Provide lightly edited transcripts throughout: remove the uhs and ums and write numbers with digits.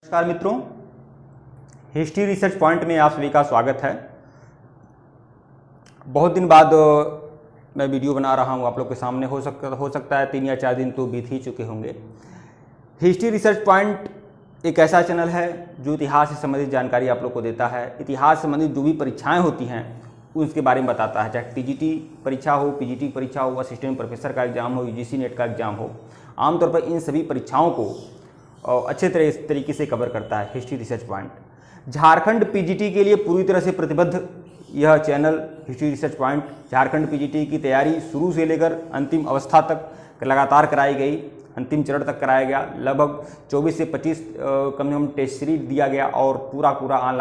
नमस्कार मित्रों, history research point में आप सभी का स्वागत है। बहुत दिन बाद मैं वीडियो बना रहा हूं आप लोग के सामने। हो सकता है 3 या 4 दिन तो बीत ही चुके होंगे। हिस्ट्री रिसर्च पॉइंट एक ऐसा चैनल है जो इतिहास से संबंधित जानकारी आप लोग को देता है। इतिहास से संबंधित जो भी परीक्षाएँ होती हैं उसके बारे में बताता है, चाहे टीजीटी परीक्षा हो, पीजीटी परीक्षा हो, असिस्टेंट प्रोफेसर का एग्जाम हो, यूजीसी नेट का एग्जाम हो। आमतौर पर इन सभी परीक्षाओं को अच्छे तरीके से कवर करता है history research point. Jharkhand PGT के लिए पूरी तरह से प्रतिबद्ध यह channel history research point Jharkhand PGT की तैयारी शुरू से लेकर अंतिम अवस्था तक लगातार कराई गई, अंतिम चरण तक कराया गया। लगभग 24 से 25 कम से कम टेस्ट सीरीज दिया गया और पूरा वन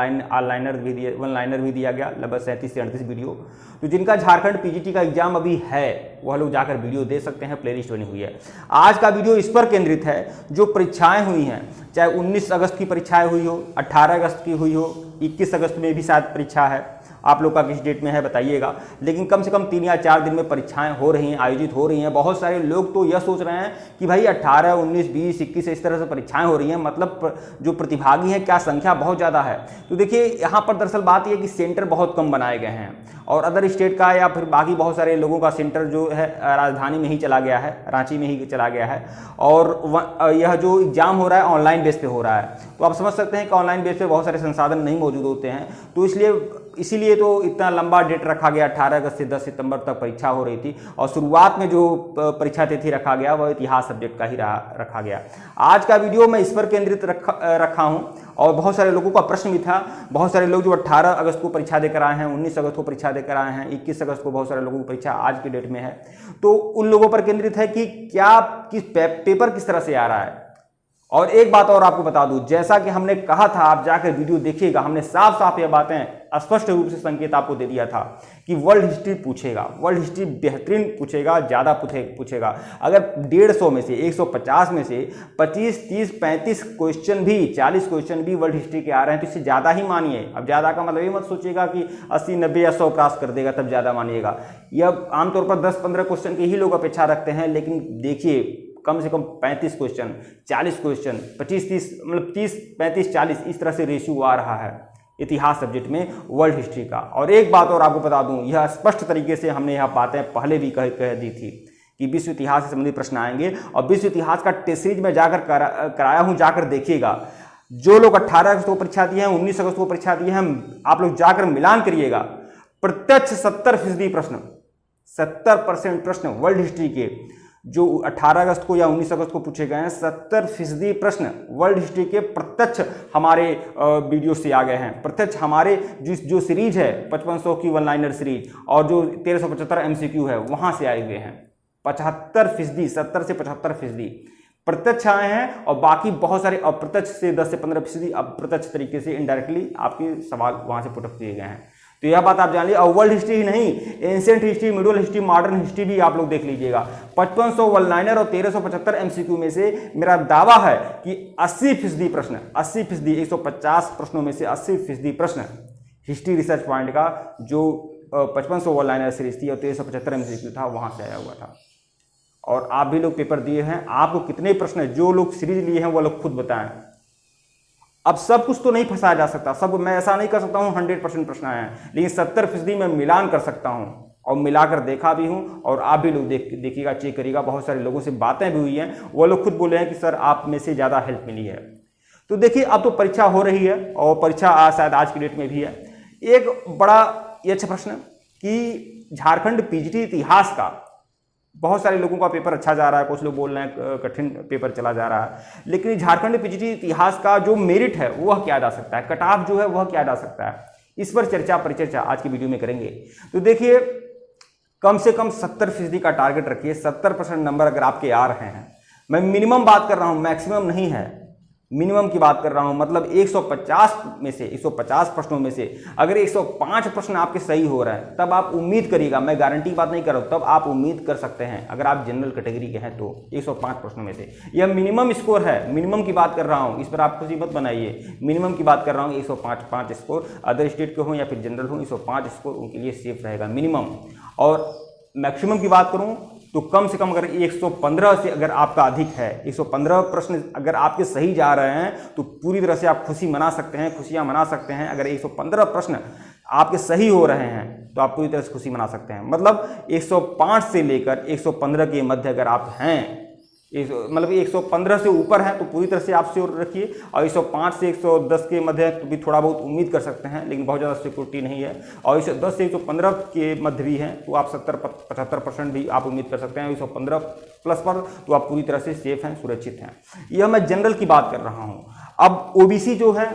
लाइनर भी दिया गया, लगभग 37 से 38 वीडियो। तो जिनका झारखंड पीजीटी का एग्जाम अभी है वह लोग जाकर वीडियो दे सकते हैं, प्लेलिस्ट बनी हुई है। आज का वीडियो इस पर केंद्रित है जो परीक्षाएं हुई हैं, चाहे 19 अगस्त की परीक्षाएं हुई हो, 18 अगस्त की हुई हो, 21 अगस्त में भी शायद परीक्षा है। आप लोग का किस डेट में है बताइएगा, लेकिन कम से कम 3 या 4 दिन में परीक्षाएं हो रही हैं, आयोजित हो रही हैं। बहुत सारे लोग तो यह सोच रहे हैं कि भाई 18, 19, 20, 21 इस तरह से परीक्षाएं हो रही हैं, मतलब जो प्रतिभागी हैं क्या संख्या बहुत ज़्यादा है। तो देखिए यहाँ पर दरअसल बात यह है कि सेंटर बहुत कम बनाए गए हैं और अदर स्टेट का या फिर बाकी बहुत सारे लोगों का सेंटर जो है राजधानी में ही चला गया है, रांची में ही चला गया है। और यह जो एग्जाम हो रहा है ऑनलाइन बेस पे हो रहा है, तो आप समझ सकते हैं कि ऑनलाइन बेस पे बहुत सारे संसाधन नहीं मौजूद होते हैं। तो इसीलिए तो इतना लंबा डेट रखा गया। 18 अगस्त से 10 सितंबर तक परीक्षा हो रही थी और शुरुआत में जो परीक्षा तिथि रखा गया वह इतिहास सब्जेक्ट का ही रखा गया। आज का वीडियो मैं इस पर केंद्रित रखा हूं और बहुत सारे लोगों का प्रश्न भी था। बहुत सारे लोग जो 18 अगस्त को परीक्षा देकर आए हैं, 19 अगस्त को परीक्षा देकर आए हैं, 21 अगस्त को बहुत सारे लोगों की परीक्षा आज की डेट में है, तो उन लोगों पर केंद्रित है कि क्या पेपर किस तरह से आ रहा है। और एक बात और आपको बता दूं, जैसा कि हमने कहा था, आप जाकर वीडियो देखिएगा, हमने साफ साफ ये बातें स्पष्ट रूप से संकेत आपको दे दिया था कि वर्ल्ड हिस्ट्री पूछेगा, वर्ल्ड हिस्ट्री बेहतरीन पूछेगा, ज़्यादा पूछेगा। अगर 150 में से 150 में से 25, 30, 35 क्वेश्चन भी, 40 क्वेश्चन भी वर्ल्ड हिस्ट्री के आ रहे हैं तो इससे ज़्यादा ही मानिए। अब ज़्यादा का मतलब ये मत सोचिएगा कि 80, 90 या 100 क्रॉस कर देगा तब ज़्यादा मानिएगा। यह आमतौर पर 10-15 क्वेश्चन की ही लोग अपेक्षा रखते हैं, लेकिन देखिए कम से कम 35 क्वेश्चन, 40 क्वेश्चन, 25-30 मतलब 30, 35, 40 इस तरह से रेशियो आ रहा है इतिहास सब्जेक्ट में वर्ल्ड हिस्ट्री का। और एक बात और आपको बता दूं, यह स्पष्ट तरीके से हमने यह बातें पहले भी कह दी थी कि विश्व इतिहास से संबंधित प्रश्न आएंगे और विश्व इतिहास का टेस्ट सीरीज में जाकर कराया हूं, जाकर देखिएगा। जो लोग 18 अगस्त को परीक्षा दिए हैं, 19 अगस्त को परीक्षा दिए हैं, आप लोग जाकर मिलान करिएगा। प्रत्यक्ष 70% प्रश्न, 70% प्रश्न वर्ल्ड हिस्ट्री के जो 18 अगस्त को या 19 अगस्त को पूछे गए हैं, 70% प्रश्न वर्ल्ड हिस्ट्री के प्रत्यक्ष हमारे वीडियो से आ गए हैं। प्रत्यक्ष हमारे जो सीरीज है 5500 की वन लाइनर सीरीज और जो 1375 MCQ है वहां से आए हुए हैं। 75%, 70 से 75% प्रत्यक्ष आए हैं और बाकी बहुत सारे अप्रत्यक्ष से 10 से 15% अप्रत्यक्ष तरीके से इनडायरेक्टली आपके सवाल वहां से पुटअप किए गए हैं। तो यह बात आप जान लीजिए। और वर्ल्ड हिस्ट्री ही नहीं, ancient history, medieval history, modern history भी आप लोग देख लीजिएगा। 5500 वन लाइनर और 1375 MCQ में से मेरा दावा है कि 80% प्रश्न, 80%, 150 प्रश्नों में से 80% प्रश्न हिस्ट्री रिसर्च पॉइंट का जो 5500 वन लाइनर सीरीज थी और 1375 MCQ था वहां से आया हुआ था। और आप भी लोग पेपर दिए हैं, आपको कितने प्रश्न है, जो लोग सीरीज लिए हैं वो लोग खुद बताएं। अब सब कुछ तो नहीं फंसाया जा सकता, सब मैं ऐसा नहीं कर सकता हूं 100% प्रश्न आए हैं, लेकिन 70% मैं मिलान कर सकता हूं और मिलाकर देखा भी हूं। और आप भी लोग देखिएगा, चेक करिएगा। बहुत सारे लोगों से बातें भी हुई हैं, वो लोग खुद बोले हैं कि सर आप में से ज़्यादा हेल्प मिली है। तो देखिए अब तो परीक्षा हो रही है और परीक्षा शायद आज की डेट में भी है। एक बड़ा ये अच्छा प्रश्न कि झारखंड पीजीटी इतिहास का बहुत सारे लोगों का पेपर अच्छा जा रहा है, कुछ लोग बोल रहे हैं कठिन पेपर चला जा रहा है, लेकिन झारखंड पीजीटी इतिहास का जो मेरिट है वह क्या जा सकता है, कट ऑफ जो है वह क्या जा सकता है, इस पर परिचर्चा आज की वीडियो में करेंगे। तो देखिए कम से कम 70% का टारगेट रखिए। 70% नंबर अगर आपके आ रहे हैं, मैं मिनिमम बात कर रहा हूं, मैक्सिमम नहीं है, मिनिमम की बात कर रहा हूं, मतलब 150 में से 150 प्रश्नों में से अगर 105 प्रश्न आपके सही हो रहे हैं तब आप उम्मीद करिएगा, मैं गारंटी की बात नहीं कर रहा हूं, तब आप उम्मीद कर सकते हैं अगर आप जनरल कैटेगरी के हैं तो 105 प्रश्नों में से। यह मिनिमम स्कोर है, मिनिमम की बात कर रहा हूं, इस पर आप खुशी मत बनाइए। मिनिमम की बात कर रहा हूं, 105 स्कोर, अदर स्टेट के हो या फिर जनरल हो, 105 स्कोर उनके लिए सेफ रहेगा मिनिमम। और मैक्सिमम की बात करूं तो कम से कम अगर 115 से अगर आपका अधिक है, 115 प्रश्न अगर आपके सही जा रहे हैं तो पूरी तरह से आप खुशी मना सकते हैं, खुशियां मना सकते हैं। अगर 115 प्रश्न आपके सही हो रहे हैं तो आप पूरी तरह से खुशी मना सकते हैं। मतलब 105 से लेकर 115 के मध्य अगर आप हैं, मतलब 115 से ऊपर है तो पूरी तरह से आप श्योर रखिए, और 105 से 110 के मध्य तो भी थोड़ा बहुत उम्मीद कर सकते हैं, लेकिन बहुत ज़्यादा सिक्योरिटी नहीं है। और 110 से 115 के मध्य भी हैं तो आप 70-75% भी आप उम्मीद कर सकते हैं। 115 प्लस पर तो आप पूरी तरह से सेफ हैं, सुरक्षित हैं। यह मैं जनरल की बात कर रहा हूँ। अब ओबीसी जो है,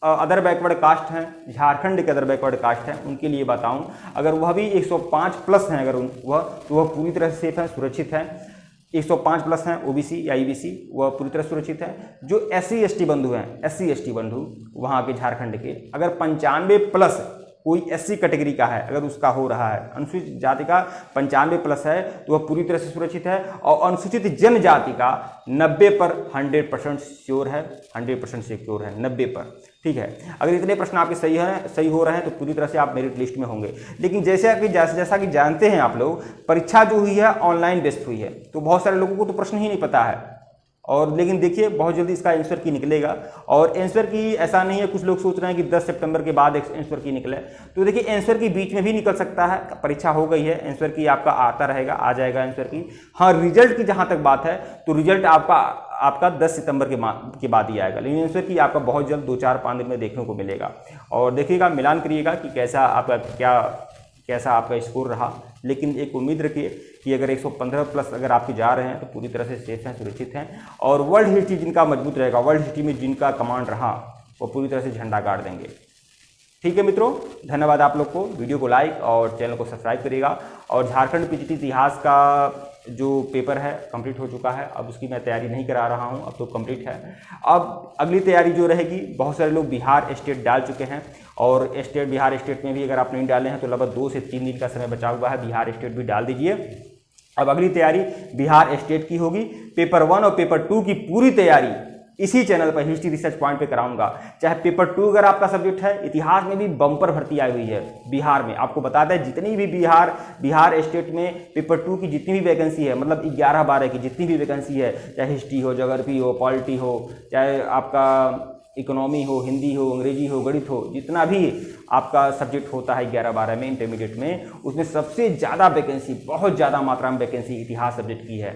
अदर बैकवर्ड कास्ट हैं, झारखंड के अदर बैकवर्ड कास्ट हैं, उनके लिए बताऊं, अगर वह भी 105 प्लस हैं अगर वह, तो वह पूरी तरह से सेफ है, सुरक्षित है। 105 प्लस हैं ओबीसी या ईबीसी, वह पूरी तरह सुरक्षित है। जो SC ST बंधु हैं, SC ST बंधु वहाँ के झारखंड के, अगर 95 प्लस कोई SC कैटेगरी का है, अगर उसका हो रहा है, अनुसूचित जाति का 95 प्लस है तो वह पूरी तरह से सुरक्षित है। और अनुसूचित जनजाति का 90 पर 100% श्योर है, 100% सिक्योर है 90 पर। ठीक है, अगर इतने प्रश्न आपके सही हो रहे हैं तो पूरी तरह से आप मेरिट लिस्ट में होंगे। लेकिन जैसा कि जानते हैं आप लोग, परीक्षा जो हुई है ऑनलाइन बेस्ड हुई है, तो बहुत सारे लोगों को तो प्रश्न ही नहीं पता है। और लेकिन देखिए बहुत जल्दी इसका आंसर की निकलेगा। और आंसर की ऐसा नहीं है, कुछ लोग सोच रहे हैं कि 10 सितंबर के बाद आंसर की निकले, तो देखिए आंसर की बीच में भी निकल सकता है। परीक्षा हो गई है, आंसर की आपका आता रहेगा, आ जाएगा आंसर की। हाँ, रिजल्ट की जहाँ तक बात है तो रिजल्ट आपका 10 सितंबर के बाद ही आएगा, लेकिन आंसर की आपका बहुत जल्द 2-4-5 दिन में देखने को मिलेगा। और देखिएगा, मिलान करिएगा कि कैसा आपका स्कोर रहा। लेकिन एक उम्मीद रखिए कि अगर 115 प्लस अगर आपके जा रहे हैं तो पूरी तरह से सेफ हैं, सुरक्षित हैं। और वर्ल्ड हिस्ट्री जिनका मजबूत रहेगा, वर्ल्ड हिस्ट्री में जिनका कमांड रहा, वो पूरी तरह से झंडा गाड़ देंगे। ठीक है मित्रों, धन्यवाद आप लोग को। वीडियो को लाइक और चैनल को सब्सक्राइब करिएगा। और झारखंड पीजीटी इतिहास का जो पेपर है कंप्लीट हो चुका है, अब उसकी मैं तैयारी नहीं करा रहा हूं, अब तो कंप्लीट है। अब अगली तैयारी जो रहेगी, बहुत सारे लोग बिहार स्टेट डाल चुके हैं, और बिहार स्टेट में भी अगर आप नहीं डाले हैं तो लगभग 2 से 3 दिन का समय बचा हुआ है, बिहार स्टेट भी डाल दीजिए। अब अगली तैयारी बिहार स्टेट की होगी। पेपर 1 और पेपर 2 की पूरी तैयारी इसी चैनल पर हिस्ट्री रिसर्च पॉइंट पे कराऊंगा। चाहे पेपर 2 अगर आपका सब्जेक्ट है, इतिहास में भी बम्पर भर्ती आई हुई है बिहार में। आपको बता दें, जितनी भी बिहार स्टेट में पेपर 2 की जितनी भी वैकेंसी है, मतलब 11-12 की जितनी भी वैकेंसी है, चाहे हिस्ट्री हो, ज्योग्राफी हो, पॉलिटी हो, चाहे आपका इकोनॉमी हो, हिंदी हो, अंग्रेजी हो, गणित हो, जितना भी आपका सब्जेक्ट होता है 11-12 में इंटरमीडिएट में, उसमें सबसे ज़्यादा वैकेंसी, बहुत ज़्यादा मात्रा में वैकेंसी इतिहास सब्जेक्ट की है।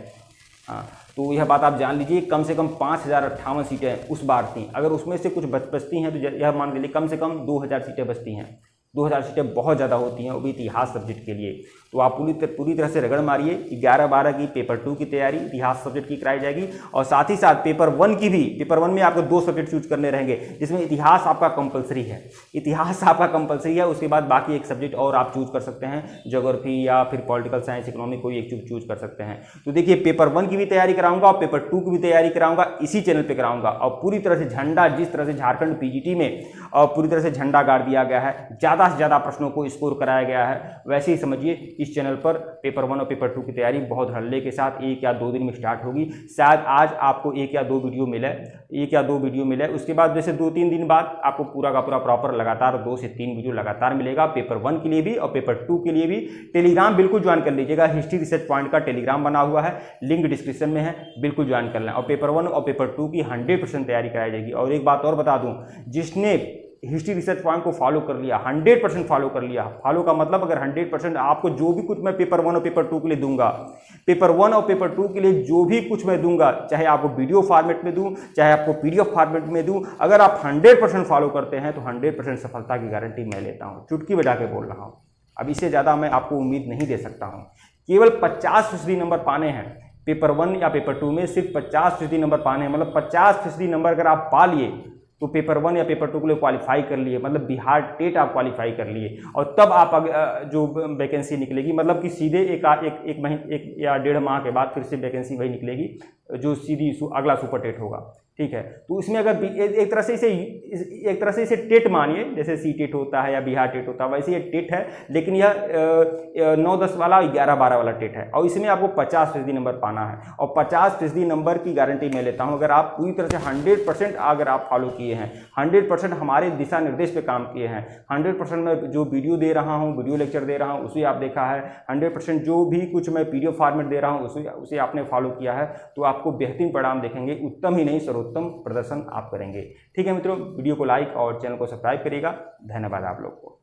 हाँ, तो यह बात आप जान लीजिए। कम से कम 5058 सीटें उस बार थी। अगर उसमें से कुछ बचती हैं तो यह मान लीजिए कम से कम 2000 सीटें बचती हैं। 2000 सीटें बहुत ज़्यादा होती हैं, वो भी इतिहास सब्जेक्ट के लिए। तो आप पूरी तरह से रगड़ मारिए। 11-12 की पेपर 2 की तैयारी इतिहास सब्जेक्ट की कराई जाएगी, और साथ ही साथ पेपर 1 की भी। पेपर 1 में आपको 2 सब्जेक्ट चूज करने रहेंगे, जिसमें इतिहास आपका कंपलसरी है। इतिहास आपका कंपलसरी है, उसके बाद बाकी एक सब्जेक्ट और आप चूज कर सकते हैं, ज्योग्राफी या फिर पॉलिटिकल साइंस, इकोनॉमी, कोई एक चूज कर सकते हैं। तो देखिए, पेपर 1 की भी तैयारी कराऊंगा और पेपर 2 की भी तैयारी कराऊंगा, इसी चैनल पर कराऊंगा। और पूरी तरह से झंडा, जिस तरह से झारखंड पीजीटी में पूरी तरह से झंडा गाड़ दिया गया है, ज़्यादा से ज़्यादा प्रश्नों को स्कोर कराया गया है, वैसे ही समझिए इस चैनल पर पेपर 1 और पेपर 2 की तैयारी बहुत हल्ले के साथ 1 या 2 दिन में स्टार्ट होगी। शायद आज आपको 1 या 2 वीडियो मिले, उसके बाद जैसे 2-3 दिन बाद आपको पूरा का पूरा प्रॉपर लगातार 2 से 3 वीडियो लगातार मिलेगा, पेपर 1 के लिए भी और पेपर 2 के लिए भी। टेलीग्राम बिल्कुल ज्वाइन कर लीजिएगा, हिस्ट्री रिसर्च पॉइंट का टेलीग्राम बना हुआ है, लिंक डिस्क्रिप्शन में है, बिल्कुल ज्वाइन कर लें। और पेपर 1 और पेपर 2 की 100% तैयारी कराई जाएगी। और एक बात और बता दूं, जिसने हिस्ट्री रिसर्च पॉइंट को फॉलो कर लिया, 100% फॉलो कर लिया, फॉलो का मतलब अगर 100% आपको जो भी कुछ मैं पेपर 1 और पेपर 2 के लिए दूंगा, पेपर 1 और पेपर 2 के लिए जो भी कुछ मैं दूंगा, चाहे आपको वीडियो फॉर्मेट में दूं, चाहे आपको पीडीएफ फॉर्मेट में दूं, अगर आप 100% फॉलो करते हैं तो 100% सफलता की गारंटी मैं लेता हूं, चुटकी बजा के बोल रहा हूं। अब इससे ज़्यादा मैं आपको उम्मीद नहीं दे सकता हूँ। केवल 50% नंबर पाने हैं पेपर 1 या पेपर 2 में, सिर्फ 50% नंबर पाने हैं। मतलब 50% नंबर अगर आप पा लिए तो पेपर 1 या पेपर 2 के लिए क्वालिफाई कर लिए, मतलब बिहार टेट आप क्वालिफाई कर लिए। और तब आप जो वैकेंसी निकलेगी, मतलब कि सीधे एक या 1.5 माह के बाद फिर से वैकेंसी वही निकलेगी जो सीधी अगला सुपर टेट होगा। ठीक है। तो इसमें अगर एक तरह से इसे टेट मानिए, जैसे सी टेट होता है या बिहार टेट होता है, वैसे ये टेट है, लेकिन यह 9-10 वाला 11-12 वाला टेट है, और इसमें आपको 50% नंबर पाना है, और 50% नंबर की गारंटी मैं लेता हूं। अगर आप पूरी तरह से 100% अगर आप फॉलो किए हैं, 100% हमारे दिशा निर्देश पे काम किए हैं, 100% मैं जो वीडियो दे रहा हूँ, वीडियो लेक्चर दे रहा हूँ, उसे आप देखा है, 100% जो भी कुछ मैं PDF फॉर्मेट दे रहा हूँ उसे आपने फॉलो किया है, तो आपको बेहतरीन परिणाम देखेंगे, उत्तम ही नहीं सर्वोत्तम प्रदर्शन आप करेंगे। ठीक है मित्रों, वीडियो को लाइक और चैनल को सब्सक्राइब करिएगा। धन्यवाद आप लोग को।